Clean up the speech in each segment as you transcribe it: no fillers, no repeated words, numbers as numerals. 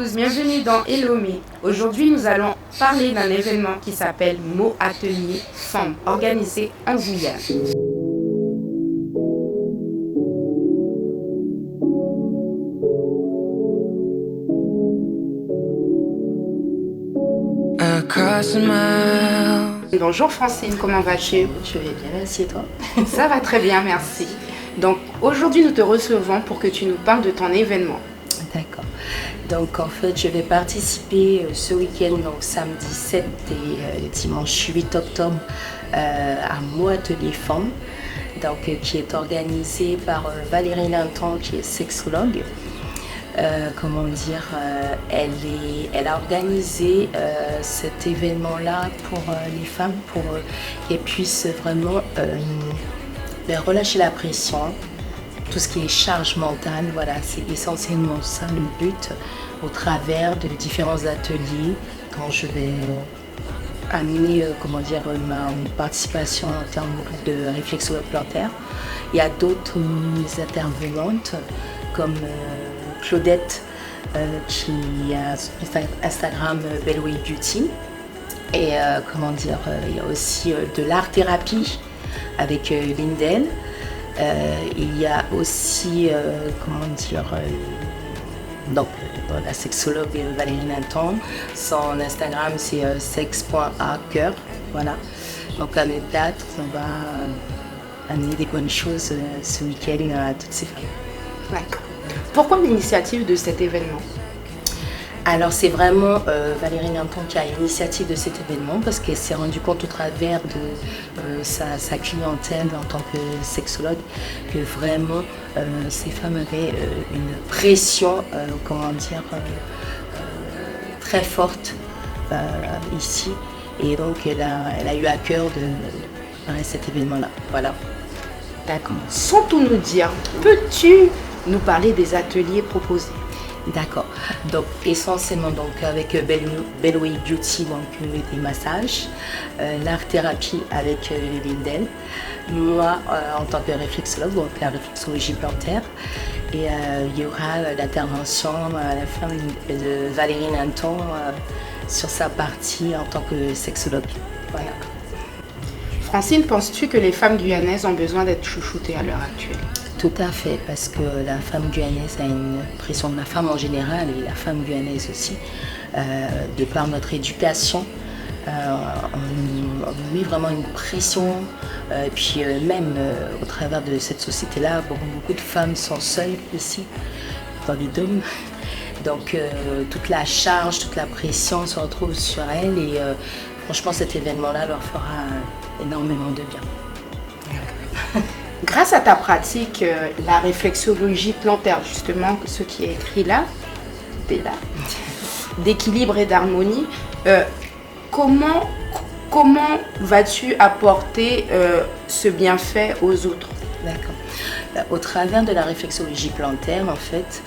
tous, bienvenue dans Hello Me. Aujourd'hui, nous allons parler d'un événement qui s'appelle Mo Atelier Femmes, organisé en Guyane. Bonjour Francine, comment vas-tu? Je vais bien, merci et toi? Ça va très bien, merci. Donc aujourd'hui, nous te recevons pour que tu nous parles de ton événement. D'accord. Donc en fait, je vais participer ce week-end, donc samedi 7 et dimanche 8 octobre, à Mo Atelier Femmes, donc, qui est organisé par Valérie Linton, qui est sexologue. Elle a organisé cet événement-là pour les femmes, pour qu'elles puissent vraiment relâcher la pression, tout ce qui est charge mentale. Voilà, c'est essentiellement ça le but, au travers de différents ateliers, quand je vais amener ma participation en termes de réflexion plantaire. Il y a d'autres intervenantes comme Claudette, qui a Instagram Bellway Beauty. Et il y a aussi de l'art-thérapie avec Lindel. Il y a aussi, la sexologue Valérie Linton. Son Instagram, c'est sex.a-cœur. Voilà. Donc à notre date, on va amener des bonnes choses ce week-end à toutes ces femmes. D'accord. Pourquoi l'initiative de cet événement? Alors c'est vraiment Valérie Linton qui a l'initiative de cet événement parce qu'elle s'est rendue compte au travers de sa clientèle en tant que sexologue que vraiment ces femmes avaient une pression très forte ici, et donc elle a eu à cœur de faire cet événement-là. Voilà. D'accord. Sans tout nous dire, peux-tu nous parler des ateliers proposés? D'accord. Donc essentiellement avec Bellway Beauty, des massages, l'art-thérapie avec Lindel, moi en tant que réflexologue, donc la réflexologie plantaire, et il y aura l'intervention à la fin de Valérie Linton sur sa partie en tant que sexologue. Voilà. Francine, penses-tu que les femmes guyanaises ont besoin d'être chouchoutées à l'heure actuelle? Tout à fait, parce que la femme guyanaise a une pression, la femme en général et la femme guyanaise aussi, de par notre éducation, on met vraiment une pression, au travers de cette société-là, beaucoup de femmes sont seules ici, dans les dômes. Donc toute la charge, toute la pression se retrouve sur elles, et franchement cet événement-là leur fera énormément de bien. Grâce à ta pratique, la réflexologie plantaire, justement, ce qui est écrit là, d'équilibre et d'harmonie, comment vas-tu apporter ce bienfait aux autres? D'accord. Au travers de la réflexologie plantaire, en fait,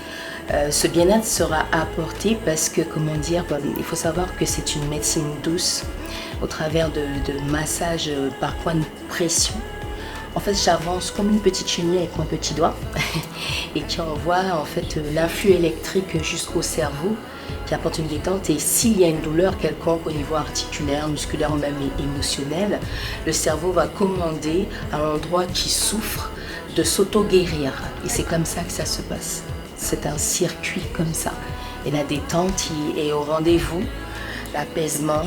ce bien-être sera apporté parce que, il faut savoir que c'est une médecine douce au travers de massages par point de pression. En fait, j'avance comme une petite chenille avec mon petit doigt et qui envoie en fait l'influx électrique jusqu'au cerveau, qui apporte une détente. Et s'il y a une douleur quelconque au niveau articulaire, musculaire ou même émotionnel, le cerveau va commander à l'endroit qui souffre de s'auto-guérir. Et c'est comme ça que ça se passe. C'est un circuit comme ça. Et la détente est au rendez-vous, l'apaisement,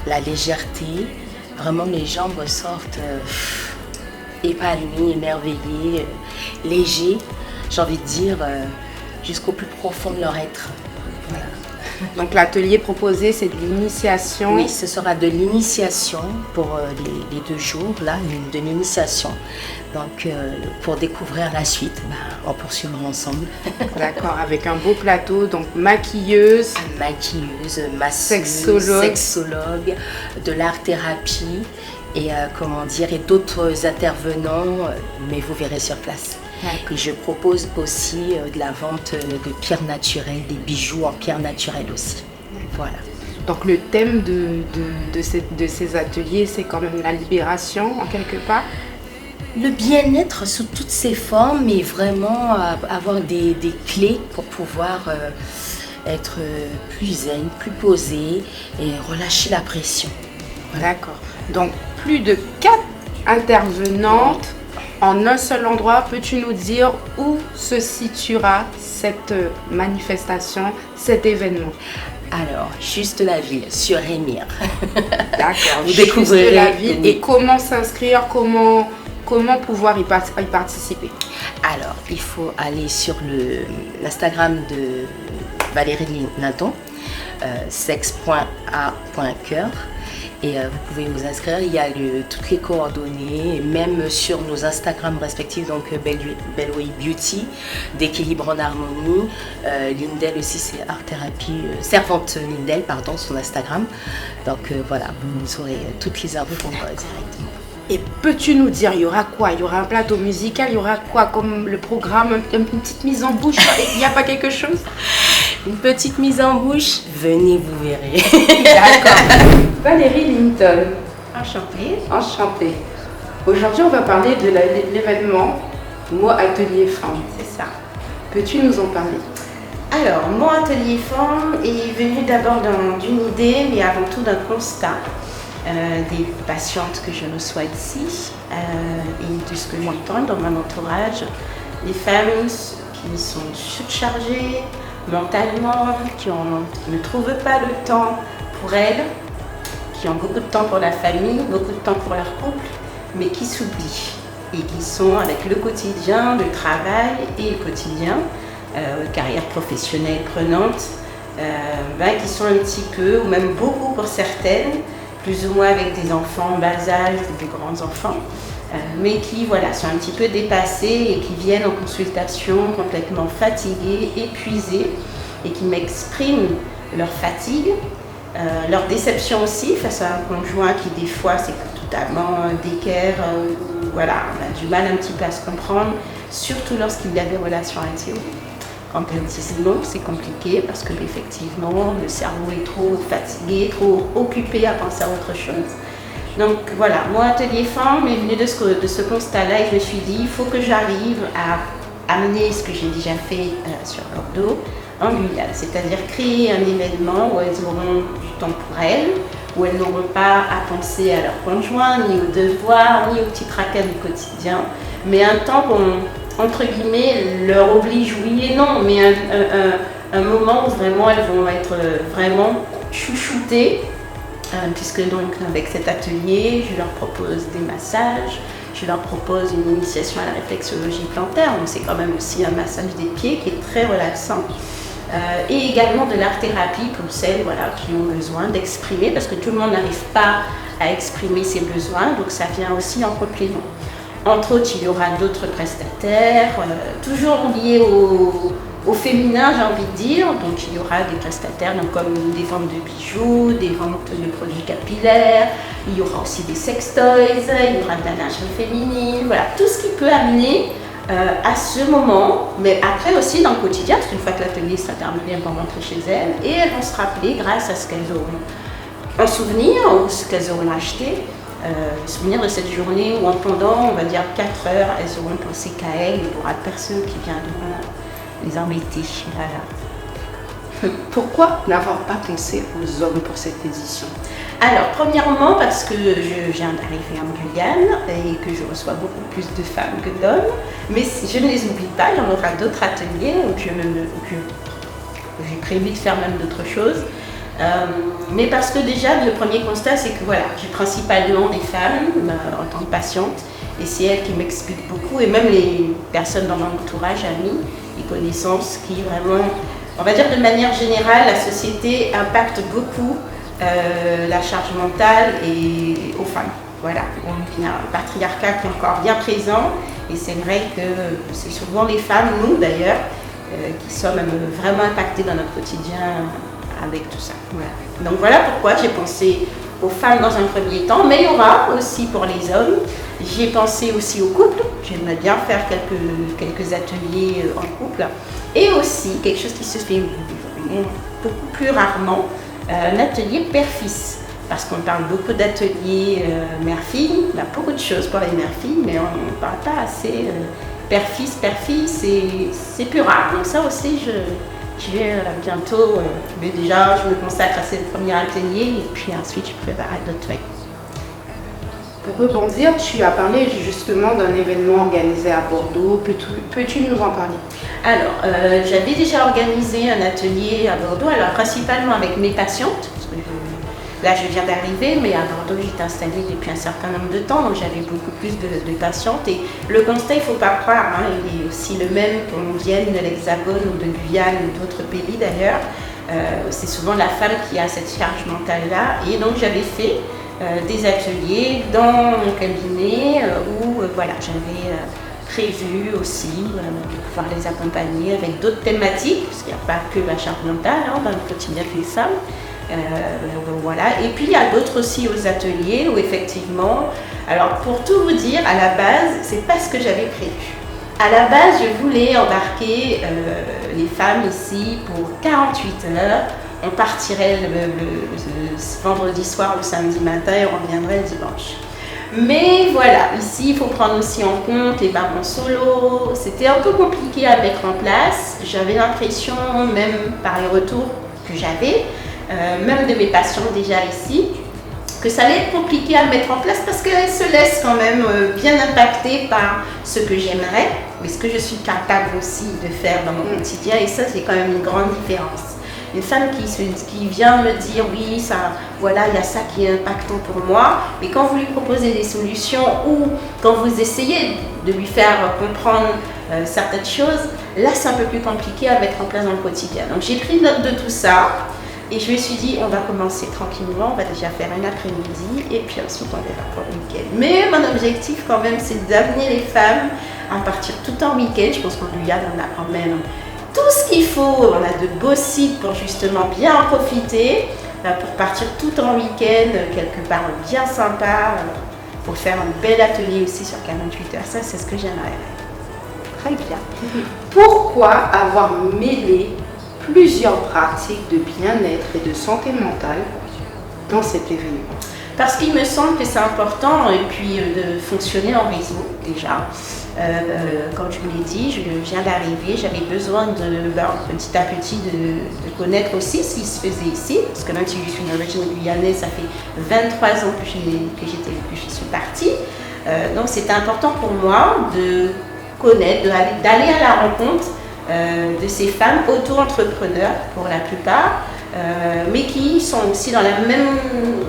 la légèreté. Vraiment, les gens ressortent épanouis, émerveillés, légers, j'ai envie de dire, jusqu'au plus profond de leur être. Voilà. Donc l'atelier proposé, c'est de l'initiation? Oui, ce sera de l'initiation pour les 2 jours, là, de l'initiation. Donc pour découvrir la suite, on poursuivra ensemble. D'accord, avec un beau plateau, donc maquilleuse, masseuse, sexologue, de l'art-thérapie, et d'autres intervenants, mais vous verrez sur place. Et je propose aussi de la vente de pierres naturelles, des bijoux en pierres naturelles aussi. Voilà. Donc le thème de ces ateliers, c'est quand même la libération en quelque part? Le bien-être sous toutes ses formes, et vraiment avoir des clés pour pouvoir être plus zen, plus posé et relâcher la pression. Voilà. D'accord. Donc, plus de 4 intervenantes en un seul endroit. Peux-tu nous dire où se situera cette manifestation, cet événement? Alors, juste la ville, sur Rémire. D'accord. Vous découvrirez la ville. Et comment s'inscrire, comment pouvoir y participer? Alors, il faut aller sur l'Instagram de Valérie Linton, sexe.a.coeur. Et vous pouvez vous inscrire, il y a toutes les coordonnées, et même sur nos Instagram respectifs, donc Bellway Beauty, d'équilibre en harmonie, Lindell aussi c'est art thérapie, servante Lindell, pardon, son Instagram. Donc voilà, vous aurez toutes les infos directement. Et peux-tu nous dire, il y aura quoi? Il y aura un plateau musical, il y aura quoi comme le programme, une petite mise en bouche? Il n'y a pas quelque chose? Une petite mise en bouche, venez, vous verrez. D'accord. Valérie Linton. Enchantée. Enchantée. Aujourd'hui, on va parler de l'événement Mo Atelier Femmes. C'est ça. Peux-tu nous en parler? Alors, mon atelier Femmes est venu d'abord d'une idée, mais avant tout d'un constat des patientes que je reçois ici et de ce que j'entends dans mon entourage. Des femmes qui sont surchargées mentalement, qui ne trouvent pas le temps pour elles, qui ont beaucoup de temps pour la famille, beaucoup de temps pour leur couple, mais qui s'oublient et qui sont avec le quotidien, le travail et le quotidien, carrière professionnelle prenante, qui sont un petit peu, ou même beaucoup pour certaines, plus ou moins avec des enfants en bas âge, des grands-enfants, mais qui sont un petit peu dépassés et qui viennent en consultation complètement fatigués, épuisés, et qui m'expriment leur fatigue, leur déception aussi face à un conjoint qui des fois c'est totalement d'équerre, on a du mal un petit peu à se comprendre, surtout lorsqu'il y a des relations intimes. Quand elles disent non, c'est compliqué parce que effectivement le cerveau est trop fatigué, trop occupé à penser à autre chose. Donc voilà, mon atelier Femmes est venu de ce constat-là et je me suis dit, il faut que j'arrive à amener ce que j'ai déjà fait sur Bordeaux en Guyane, c'est-à-dire créer un événement où elles auront du temps pour elles, où elles n'auront pas à penser à leur conjoint, ni aux devoirs, ni aux petits tracas du quotidien, mais un temps qu'on, entre guillemets, leur oblige oui et non, mais un moment où vraiment elles vont être vraiment chouchoutées, puisque donc avec cet atelier, je leur propose des massages, je leur propose une initiation à la réflexologie plantaire, donc c'est quand même aussi un massage des pieds qui est très relaxant. Et également de l'art-thérapie pour celles qui ont besoin d'exprimer, parce que tout le monde n'arrive pas à exprimer ses besoins, donc ça vient aussi en complément. Entre autres, il y aura d'autres prestataires, toujours liés au féminin, j'ai envie de dire. Donc il y aura des prestataires comme des ventes de bijoux, des ventes de produits capillaires, il y aura aussi des sextoys, il y aura de la lingerie féminine, voilà, tout ce qui peut amener à ce moment, mais après aussi dans le quotidien, parce qu'une fois que l'atelier sera terminé, elles vont rentrer chez elles et elles vont se rappeler grâce à ce qu'elles auront un souvenir ou ce qu'elles auront acheté, souvenir de cette journée où en pendant, on va dire 4 heures, elles auront pensé qu'à elles, il y aura personne qui viendra les embêter. Voilà. Pourquoi n'avoir pas pensé aux hommes pour cette édition? Alors, premièrement, parce que je viens d'arriver en Guyane et que je reçois beaucoup plus de femmes que d'hommes, mais je ne les oublie pas, il y en aura d'autres ateliers où j'ai prévu de faire même d'autres choses. Mais parce que déjà, le premier constat, c'est que j'ai principalement des femmes en tant que patientes, et c'est elles qui m'expliquent beaucoup, et même les personnes dans mon entourage, amis et connaissances, qui vraiment, on va dire de manière générale, la société impacte beaucoup la charge mentale et aux femmes. Voilà, donc il y a un patriarcat qui est encore bien présent, et c'est vrai que c'est souvent les femmes, nous d'ailleurs, qui sommes vraiment impactées dans notre quotidien avec tout ça. Voilà. Donc voilà pourquoi j'ai pensé aux femmes dans un premier temps, mais il y aura aussi pour les hommes. J'ai pensé aussi au couple, j'aimerais bien faire quelques ateliers en couple, et aussi quelque chose qui se fait beaucoup plus rarement, un atelier père-fils. Parce qu'on parle beaucoup d'ateliers mère-fille, il y a beaucoup de choses pour les mère-filles, mais on ne parle pas assez père-fils, père-fille, c'est plus rare. Donc ça aussi, je vais bientôt, mais déjà je me consacre à ce premier atelier et puis ensuite je prépare d'autres trucs. Pour rebondir, tu as parlé justement d'un événement organisé à Bordeaux. Peux-tu nous en parler? Alors, j'avais déjà organisé un atelier à Bordeaux, alors principalement avec mes patientes, parce que là je viens d'arriver, mais à Bordeaux j'étais installée depuis un certain nombre de temps, donc j'avais beaucoup plus de patientes. Et le constat, il ne faut pas croire, hein, il est aussi le même qu'on vienne de l'Hexagone ou de Guyane ou d'autres pays d'ailleurs. C'est souvent la femme qui a cette charge mentale-là. Et donc j'avais fait des ateliers dans mon cabinet où voilà, j'avais prévu aussi de pouvoir les accompagner avec d'autres thématiques, parce qu'il n'y a pas que la charge mentale hein, dans le quotidien des femmes. Voilà. Et puis il y a d'autres aussi aux ateliers où effectivement, alors pour tout vous dire, à la base, c'est pas ce que j'avais prévu. À la base, je voulais embarquer les femmes ici pour 48 heures. On partirait le vendredi soir ou samedi matin et on reviendrait le dimanche. Mais voilà, ici il faut prendre aussi en compte les mamans solo. C'était un peu compliqué à mettre en place. J'avais l'impression, même par les retours que j'avais, même de mes patients déjà ici, que ça allait être compliqué à mettre en place parce qu'elles se laissent quand même bien impacter par ce que j'aimerais, mais ce que je suis capable aussi de faire dans mon quotidien, et ça c'est quand même une grande différence. Une femme qui vient me dire oui, ça, voilà, il y a ça qui est impactant pour moi, mais quand vous lui proposez des solutions ou quand vous essayez de lui faire comprendre certaines choses, là c'est un peu plus compliqué à mettre en place dans le quotidien. Donc j'ai pris note de tout ça et je me suis dit on va commencer tranquillement, on va déjà faire un après-midi et puis ensuite on verra pour le week-end. Mais mon objectif quand même c'est d'amener les femmes à partir tout en week-end. Je pense qu'en Guyane on a quand même tout ce qu'il faut, on a de beaux sites pour justement bien en profiter, pour partir tout en week-end, quelque part bien sympa, pour faire un bel atelier aussi sur 48 heures. Ça, c'est ce que j'aimerais. Très bien. Pourquoi avoir mêlé plusieurs pratiques de bien-être et de santé mentale dans cet événement? Parce qu'il me semble que c'est important et puis de fonctionner en réseau déjà. Comme je vous l'ai dit, je viens d'arriver, j'avais besoin petit à petit de connaître aussi ce qui se faisait ici, parce que même si je suis d'origine guyanaise, ça fait 23 ans que je suis partie. Donc c'était important pour moi de connaître, d'aller à la rencontre de ces femmes auto-entrepreneurs pour la plupart, mais qui sont aussi dans la même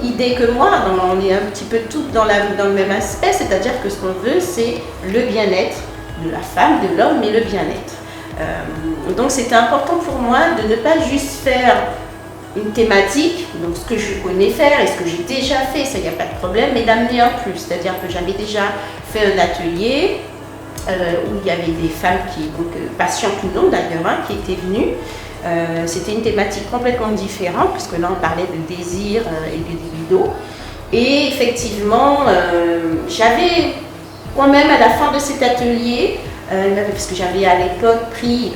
idée que moi. On est un petit peu toutes dans le même aspect, c'est-à-dire que ce qu'on veut, c'est le bien-être de la femme, de l'homme, mais le bien-être. Donc c'était important pour moi de ne pas juste faire une thématique, donc ce que je connais faire et ce que j'ai déjà fait, ça il n'y a pas de problème, mais d'amener un plus, c'est-à-dire que j'avais déjà fait un atelier où il y avait des femmes patientes ou non d'ailleurs, hein, qui étaient venues. C'était une thématique complètement différente, puisque là on parlait de désir et de libido. Et effectivement, j'avais quand même à la fin de cet atelier, parce que j'avais à l'époque pris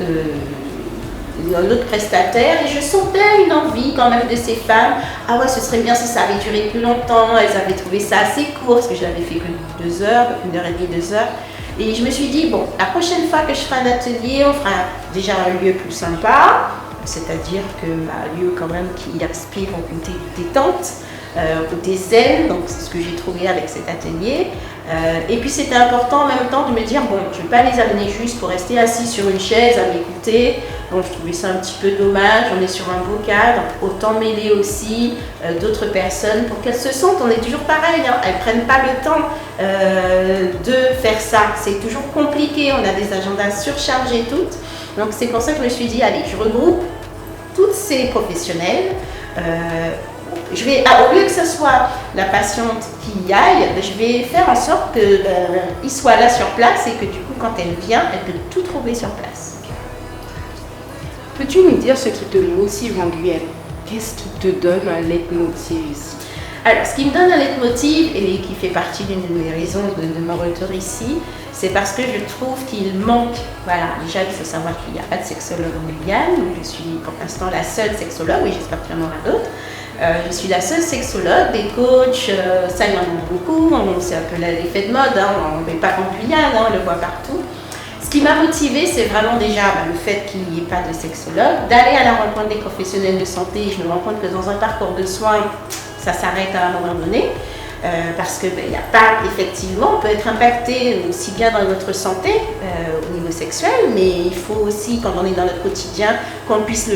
un autre prestataire, et je sentais une envie quand même de ces femmes. Ah ouais, ce serait bien si ça avait duré plus longtemps. Elles avaient trouvé ça assez court, parce que je n'avais fait que 2 heures, 1h30, 2 heures. Et je me suis dit, bon, la prochaine fois que je ferai un atelier, on fera déjà un lieu plus sympa, c'est-à-dire un lieu quand même qui inspire au côté détente, au côté zen, donc c'est ce que j'ai trouvé avec cet atelier. Et puis c'était important en même temps de me dire, bon, je ne vais pas les amener juste pour rester assis sur une chaise à m'écouter. Bon, je trouvais ça un petit peu dommage, on est sur un beau cadre, autant mêler aussi d'autres personnes pour qu'elles se sentent, on est toujours pareil, hein, elles ne prennent pas le temps de faire ça, c'est toujours compliqué, on a des agendas surchargés toutes, donc c'est pour ça que je me suis dit, allez, je regroupe toutes ces professionnels, au lieu que ce soit la patiente qui y aille, je vais faire en sorte qu'il soit là sur place et que du coup, quand elle vient, elle peut tout trouver sur place. Peux-tu nous dire ce qui te motive en Guyane? Qu'est-ce qui te donne un leitmotiv ici? Alors, ce qui me donne un leitmotiv et qui fait partie d'une de mes raisons de mon retour ici, c'est parce que je trouve qu'il manque, voilà, déjà il faut savoir qu'il n'y a pas de sexologue en Guyane, donc je suis pour l'instant la seule sexologue, oui j'espère qu'il y en aura d'autres. Je suis la seule sexologue, des coachs, ça il y en a beaucoup, c'est un peu l'effet de mode, hein, on ne met pas qu'en Guyane, hein, on le voit partout. Ce qui m'a motivée, c'est vraiment déjà le fait qu'il n'y ait pas de sexologue, d'aller à la rencontre des professionnels de santé. Je me rends compte que dans un parcours de soins, ça s'arrête à un moment donné. Parce que il y a pas, effectivement, on peut être impacté aussi bien dans notre santé au niveau sexuel, mais il faut aussi, quand on est dans notre quotidien, qu'on puisse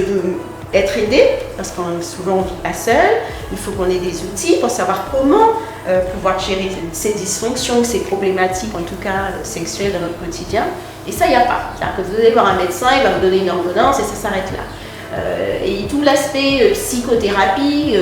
être aidé, parce qu'on souvent on ne vit pas seul. Il faut qu'on ait des outils pour savoir comment pouvoir gérer ces dysfonctions, ces problématiques, en tout cas sexuelles dans notre quotidien. Et ça, il n'y a pas. C'est-à-dire que vous allez voir un médecin, il va vous donner une ordonnance et ça s'arrête là. Et tout l'aspect psychothérapie,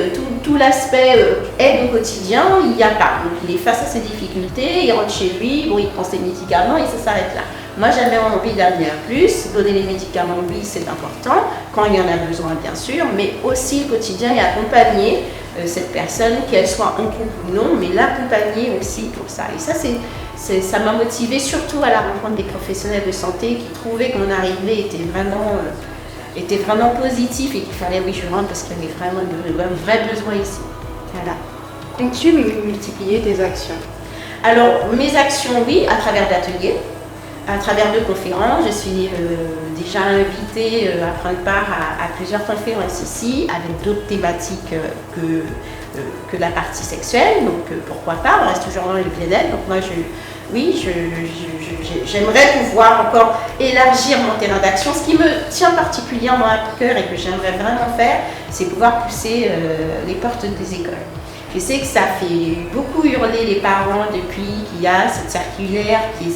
tout l'aspect aide au quotidien, il n'y a pas. Donc il est face à ses difficultés, il rentre chez lui, bon, il prend ses médicaments et ça s'arrête là. Moi j'avais envie d'amener un plus, donner les médicaments, oui c'est important, quand il y en a besoin bien sûr, mais aussi le quotidien et accompagner cette personne, qu'elle soit en couple ou non, mais l'accompagner aussi pour ça. Et ça, ça m'a motivée surtout à la rencontre des professionnels de santé qui trouvaient que mon arrivée était vraiment positif et qu'il fallait, oui, je rentre parce qu'il y avait vraiment un vrai besoin ici. Voilà. Comptes-tu multiplier tes actions? Alors, mes actions, oui, à travers d'ateliers, à travers de conférences. Je suis déjà invitée à prendre part à plusieurs conférences ici, avec d'autres thématiques que la partie sexuelle. Donc, pourquoi pas, on reste toujours dans le bien-être. Donc, moi, j'aimerais pouvoir encore élargir mon terrain d'action. Ce qui me tient particulièrement à cœur et que j'aimerais vraiment faire, c'est pouvoir pousser les portes des écoles. Je sais que ça fait beaucoup hurler les parents depuis qu'il y a cette circulaire qui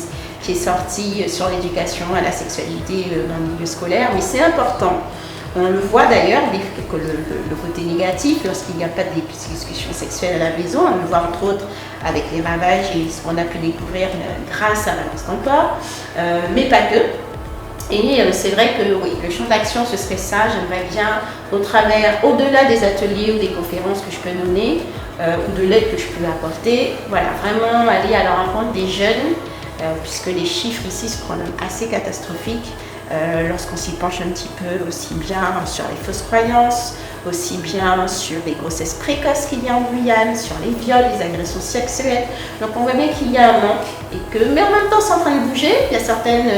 est sortie sur l'éducation à la sexualité dans le milieu scolaire, mais c'est important. On le voit d'ailleurs, le côté négatif, lorsqu'il n'y a pas de discussion sexuelle à la maison, on le voit entre autres avec les ravages et ce qu'on a pu découvrir grâce à l'avance d'emploi, mais pas que. Et c'est vrai que oui, le champ d'action, ce serait ça. J'aimerais bien, au-delà des ateliers ou des conférences que je peux donner, ou de l'aide que je peux apporter, voilà, vraiment aller à la rencontre des jeunes, puisque les chiffres ici sont quand même assez catastrophiques. Lorsqu'on s'y penche un petit peu, aussi bien sur les fausses croyances, aussi bien sur les grossesses précoces qu'il y a en Guyane, sur les viols, les agressions sexuelles. Donc on voit bien qu'il y a un manque, mais en même temps c'est en train de bouger. Il y a certaines,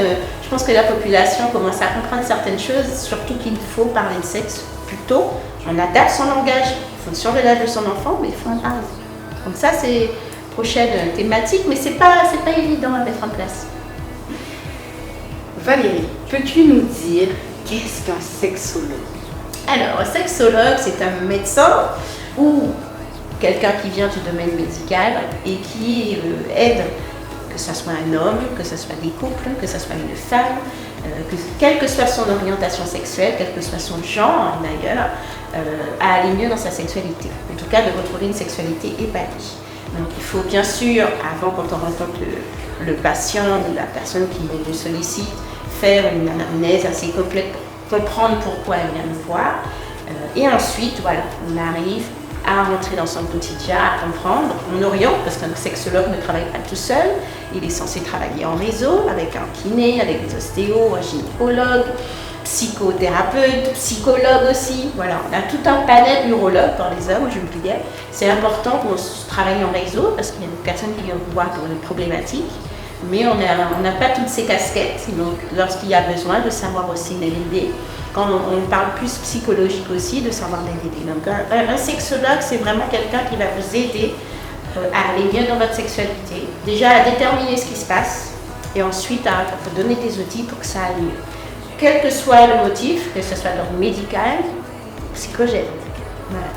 je pense que la population commence à comprendre certaines choses, surtout qu'il faut parler de sexe plus tôt. On adapte son langage en fonction de l'âge de son enfant, mais il faut en parler. Donc ça c'est prochaine thématique, mais c'est pas évident à mettre en place. Valérie, peux-tu nous dire qu'est-ce qu'un sexologue? Alors, un sexologue, c'est un médecin ou quelqu'un qui vient du domaine médical et qui aide, que ce soit un homme, que ce soit des couples, que ce soit une femme, quelle que soit son orientation sexuelle, quel que soit son genre d'ailleurs, à aller mieux dans sa sexualité. En tout cas, de retrouver une sexualité épanouie. Donc il faut bien sûr, avant quand on rencontre le patient ou la personne qui nous sollicite, faire une anamnèse assez complète pour comprendre pourquoi elle vient nous voir. Et ensuite, voilà, on arrive à rentrer dans son quotidien, à comprendre. On oriente, parce qu'un sexologue ne travaille pas tout seul. Il est censé travailler en réseau avec un kiné, avec des ostéos, un gynécologue, psychothérapeute, psychologue aussi. Voilà, on a tout un panel urologue pour les hommes, je me disais. C'est important qu'on travaille en réseau parce qu'il y a des personnes qui viennent voir pour des problématiques, mais on n'a pas toutes ces casquettes. Donc, lorsqu'il y a besoin de savoir aussi les aider, quand on parle plus psychologique aussi, de savoir les aider. Donc, un sexologue, c'est vraiment quelqu'un qui va vous aider à aller bien dans votre sexualité, déjà à déterminer ce qui se passe, et ensuite à vous donner des outils pour que ça aille mieux. Quel que soit le motif, que ce soit d'ordre médical ou psychogène. Voilà.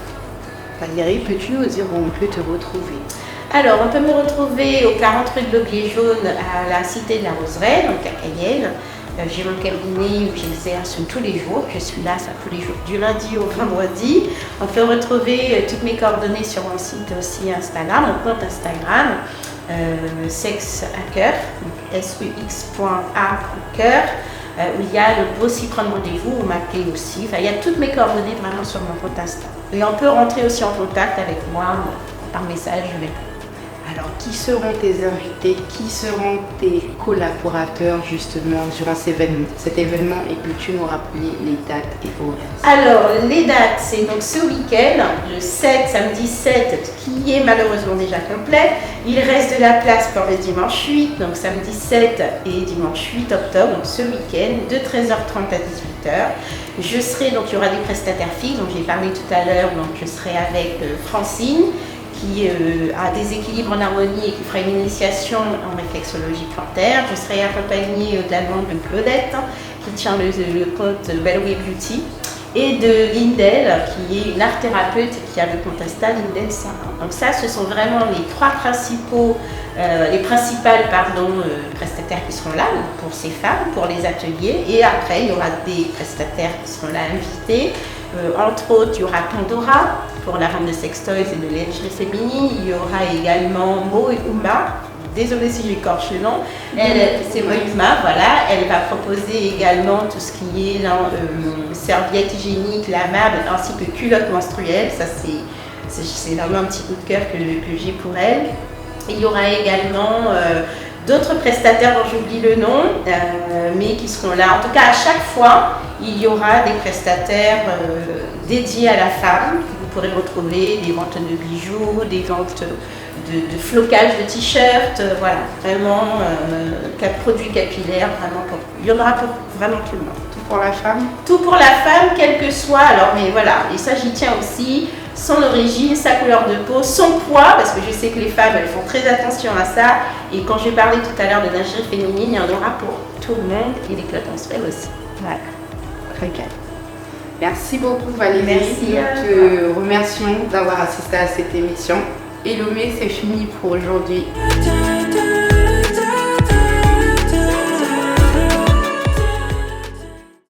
Valérie, peux-tu nous dire où on peut te retrouver? Alors, on peut me retrouver au 40 rue de l'Aubier Jaune à la Cité de la Roseraie, donc à Cayenne. J'ai mon cabinet où j'exerce tous les jours. Je suis là tous les jours, du lundi au vendredi. On peut retrouver toutes mes coordonnées sur mon site aussi Instagram, mon compte Instagram, Sex à cœur, sux.a.cœur. Où il y a aussi prendre rendez-vous ou m'appeler aussi. Enfin, il y a toutes mes coordonnées vraiment sur mon compte Insta. Et on peut rentrer aussi en contact avec moi par message. Alors, qui seront tes invités? Qui seront tes collaborateurs justement durant cet événement? Et peux-tu nous rappeler les dates et horaires? Alors, les dates, c'est donc ce week-end, le 7, samedi 7, qui est malheureusement déjà complet. Il reste de la place pour le dimanche 8, donc samedi 7 et dimanche 8 octobre, donc ce week-end, de 13h30 à 18h. Je serai, donc il y aura des prestataires filles, donc j'ai parlé tout à l'heure, donc je serai avec Francine, qui a des équilibres en harmonie et qui fera une initiation en réflexologie plantaire. Je serai accompagnée également de Claudette, qui tient le compte Bellway Beauty, et de Lindel, qui est une art thérapeute et qui a le compte Insta Lindel 101. Donc ça, ce sont vraiment les principales prestataires qui seront là pour ces femmes, pour les ateliers. Et après, il y aura des prestataires qui seront là invités. Entre autres, il y aura Pandora pour la vente de sextoys et de lingerie féminine. Il y aura également Mo et Uma. Désolée si j'écorche le nom. C'est Mo et Uma, voilà. Elle va proposer également tout ce qui est serviettes hygiéniques, lavables, ainsi que culottes menstruelles. Ça, c'est vraiment un petit coup de cœur que j'ai pour elle. Et il y aura également d'autres prestataires dont j'oublie le nom, mais qui seront là. En tout cas, à chaque fois, il y aura des prestataires dédiés à la femme. Vous pourrez retrouver des ventes de bijoux, des ventes de flocage de t-shirts, voilà, vraiment produits capillaires, vraiment il y en aura pour vraiment tout le monde. Tout pour la femme? Tout pour la femme, quel que soit, alors mais voilà, et ça j'y tiens aussi, son origine, sa couleur de peau, son poids, parce que je sais que les femmes elles font très attention à ça, et quand j'ai parlé tout à l'heure de lingerie féminine, il y en aura pour tout le monde, et les culottes menstruelles aussi. Voilà, très bien. Merci beaucoup Valérie, merci nous te remercions d'avoir assisté à cette émission. Et Lomé, c'est fini pour aujourd'hui.